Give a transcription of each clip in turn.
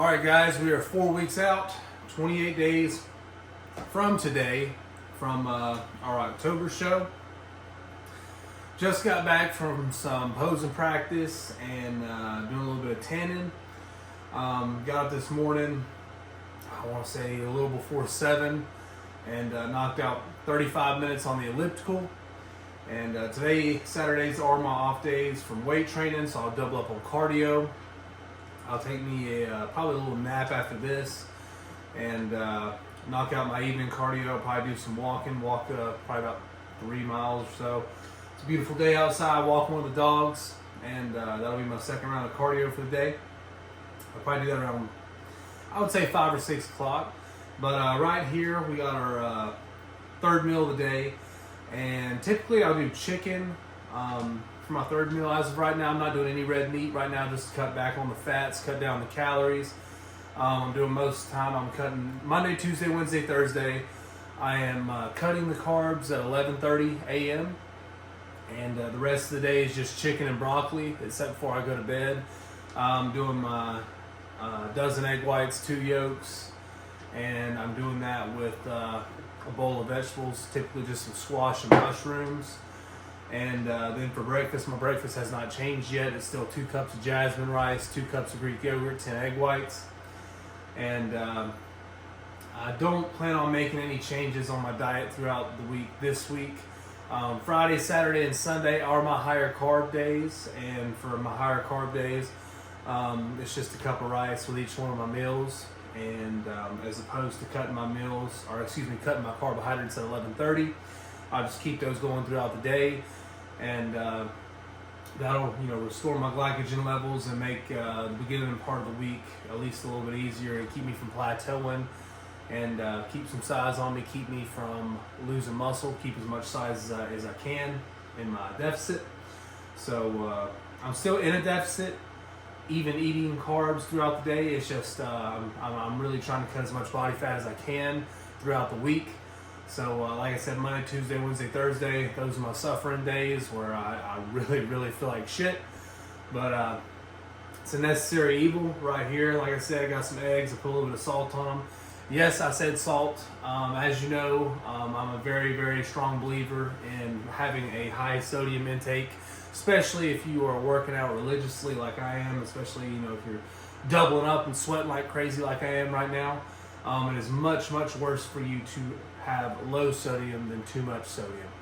All right, guys, we are 4 weeks out, 28 days from today, from our October show. Just got back from some posing practice and doing a little bit of tanning. Got up this morning, I want to say a little before 7, and knocked out 35 minutes on the elliptical. And today, Saturdays are my off days from weight training, so I'll double up on cardio. I'll take me probably a little nap after this and knock out my evening cardio. I'll probably do some walking, probably about 3 miles or so. It's a beautiful day outside, walk one of the dogs, and that'll be my second round of cardio for the day. I'll probably do that around, I would say 5 or 6 o'clock. But right here, we got our third meal of the day. And typically I'll do chicken for my third meal. As of right now, I'm not doing any red meat right now, just to cut back on the fats, cut down the calories. I'm doing most of the time, I'm cutting Monday, Tuesday, Wednesday, Thursday. I am cutting the carbs at 11:30 a.m. And the rest of the day is just chicken and broccoli, except before I go to bed. I'm doing my dozen egg whites, 2 yolks, and I'm doing that with a bowl of vegetables, typically just some squash and mushrooms. And then for breakfast, my breakfast has not changed yet. It's still 2 cups of jasmine rice, 2 cups of Greek yogurt, 10 egg whites. And I don't plan on making any changes on my diet throughout the week this week. Friday, Saturday, and Sunday are my higher carb days. And for my higher carb days, it's just a cup of rice with each one of my meals. And as opposed to cutting my carbohydrates at 11:30, I'll just keep those going throughout the day, and that'll restore my glycogen levels and make the beginning part of the week at least a little bit easier and keep me from plateauing, and keep some size on me, keep me from losing muscle, keep as much size as I can in my deficit. So I'm still in a deficit, even eating carbs throughout the day. It's just I'm really trying to cut as much body fat as I can throughout the week. So like I said, Monday, Tuesday, Wednesday, Thursday, those are my suffering days where I really feel like shit. But it's a necessary evil right here. Like I said, I got some eggs. I put a little bit of salt on them. Yes, I said salt. As you know, I'm a very strong believer in having a high sodium intake, especially if you are working out religiously like I am, especially if you're doubling up and sweating like crazy like I am right now. It is much worse for you to have low sodium than too much sodium.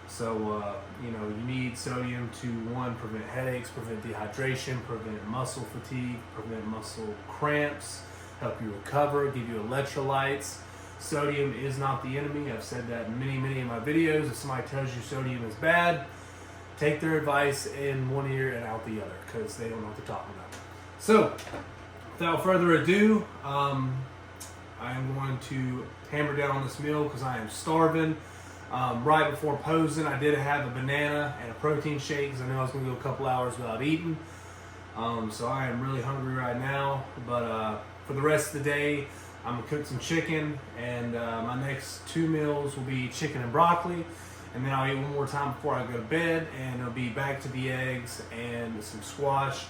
So you need sodium to, one, prevent headaches, prevent dehydration, prevent muscle fatigue, prevent muscle cramps, help you recover, give you electrolytes. Sodium is not the enemy. I've said that in many of my videos. If somebody tells you sodium is bad, take their advice in one ear and out the other, because they don't know what they're talking about. So, without further ado, I am going to hammer down on this meal because I am starving. Right before posing, I did have a banana and a protein shake because I knew I was going to go a couple hours without eating. So I am really hungry right now. But for the rest of the day, I'm going to cook some chicken, and my next 2 meals will be chicken and broccoli. And then I'll eat one more time before I go to bed, and it'll be back to the eggs and some squash.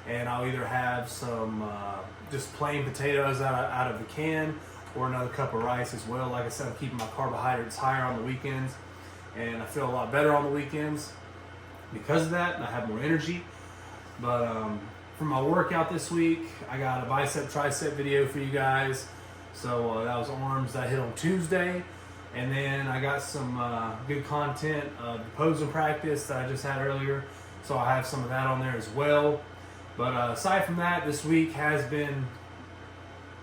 And I'll either have some just plain potatoes out of the can, or another cup of rice as well. Like I said, I'm keeping my carbohydrates higher on the weekends, and I feel a lot better on the weekends because of that, and I have more energy. But for my workout this week, I got a bicep tricep video for you guys. So that was arms that I hit on Tuesday. And then I got some good content of the posing practice that I just had earlier. So I have some of that on there as well. But aside from that, this week has been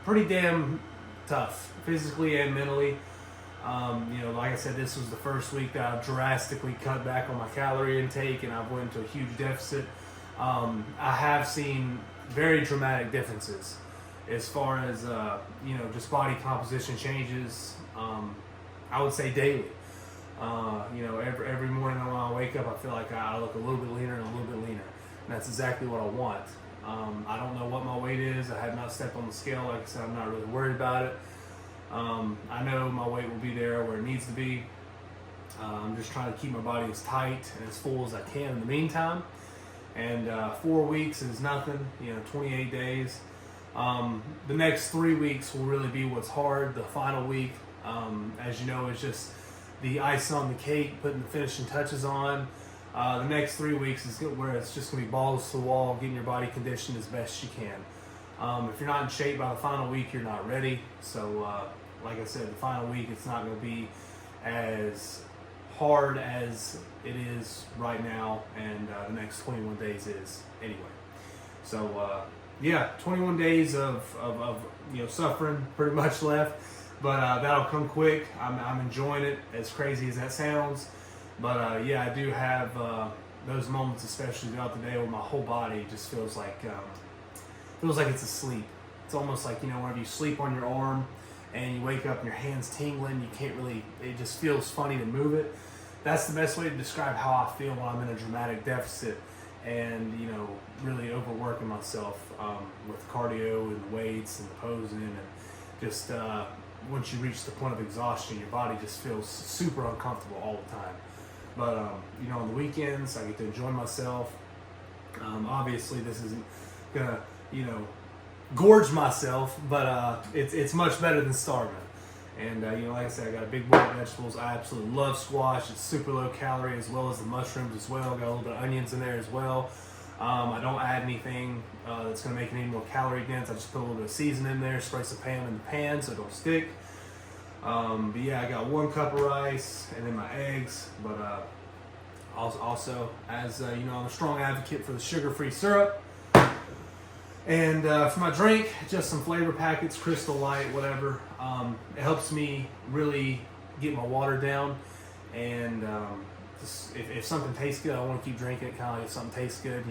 pretty damn tough, physically and mentally. Like I said, this was the first week that I've drastically cut back on my calorie intake, and I've went into a huge deficit. I have seen very dramatic differences as far as just body composition changes. I would say daily. Every morning when I wake up, I feel like I look a little bit leaner and a little bit leaner. And that's exactly what I want. I don't know what my weight is. I have not stepped on the scale. Like I said, I'm not really worried about it. I know my weight will be there where it needs to be. I'm just trying to keep my body as tight and as full as I can in the meantime. And 4 weeks is nothing, 28 days. The next 3 weeks will really be what's hard. The final week, as you know, is just the icing on the cake, putting the finishing touches on. The next 3 weeks is where it's just going to be balls to the wall, getting your body conditioned as best you can. If you're not in shape by the final week, you're not ready. So, like I said, the final week, it's not going to be as hard as it is right now, and the next 21 days is anyway. So, yeah, 21 days of suffering pretty much left, but that'll come quick. I'm enjoying it, as crazy as that sounds. But yeah, I do have those moments, especially throughout the day, where my whole body just feels like it's asleep. It's almost like, whenever you sleep on your arm and you wake up and your hand's tingling, you can't really. It just feels funny to move it. That's the best way to describe how I feel when I'm in a dramatic deficit and really overworking myself with cardio and the weights and the posing, and just once you reach the point of exhaustion, your body just feels super uncomfortable all the time. But on the weekends, I get to enjoy myself. Obviously, this isn't gonna gorge myself, but it's much better than starving. And like I said, I got a big bowl of vegetables. I absolutely love squash. It's super low calorie, as well as the mushrooms as well. Got a little bit of onions in there as well. I don't add anything that's going to make it any more calorie dense. I just put a little bit of seasoning in there, spray some Pam in the pan so it don't stick. But yeah, I got 1 cup of rice and then my eggs. But also, as I'm a strong advocate for the sugar-free syrup. And for my drink, just some flavor packets, Crystal Light, whatever. It helps me really get my water down. And if something tastes good, I want to keep drinking it. Kind of like if something tastes good,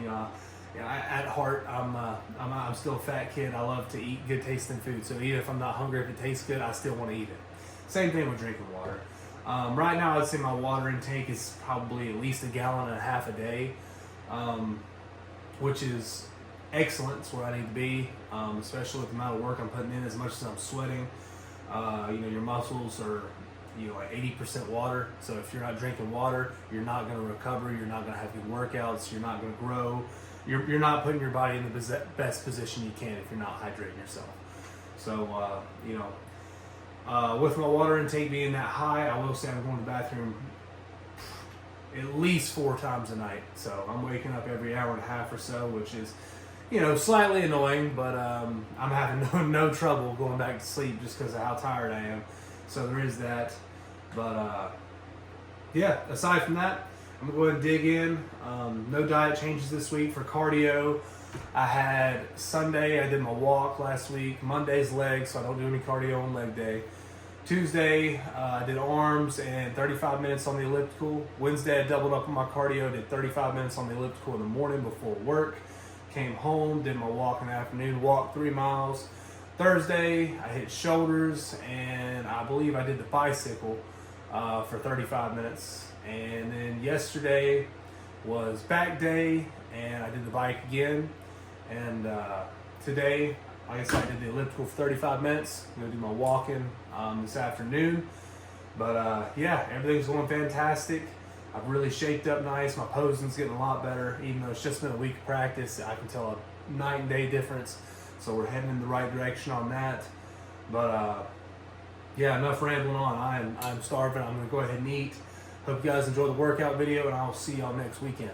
at heart, I'm still a fat kid. I love to eat good tasting food. So even if I'm not hungry, if it tastes good, I still want to eat it. Same thing with drinking water. Right now, I'd say my water intake is probably at least 1.5 gallons a day, which is excellent. It's where I need to be, especially with the amount of work I'm putting in. As much as I'm sweating, your muscles are like 80% water. So if you're not drinking water, you're not going to recover. You're not going to have good workouts. You're not going to grow. You're not putting your body in the best position you can if you're not hydrating yourself. So with my water intake being that high, I will say I'm going to the bathroom at least 4 times a night. So I'm waking up every 1.5 hours or so, which is slightly annoying, but I'm having no trouble going back to sleep just because of how tired I am. So there is that. But yeah, aside from that, I'm going to go ahead and dig in. No diet changes this week for cardio. I had Sunday, I did my walk last week. Monday's legs, so I don't do any cardio on leg day. Tuesday, I did arms and 35 minutes on the elliptical. Wednesday, I doubled up on my cardio, did 35 minutes on the elliptical in the morning before work. Came home, did my walk in the afternoon, walked 3 miles. Thursday, I hit shoulders, and I believe I did the bicycle for 35 minutes. And then yesterday was back day, and I did the bike again. And today, like I said, I did the elliptical for 35 minutes. I'm going to do my walking this afternoon. But yeah, everything's going fantastic. I've really shaped up nice. My posing's getting a lot better. Even though it's just been a week of practice, I can tell a night and day difference. So we're heading in the right direction on that. But yeah, enough rambling on. I'm starving. I'm going to go ahead and eat. Hope you guys enjoy the workout video, and I'll see y'all next weekend.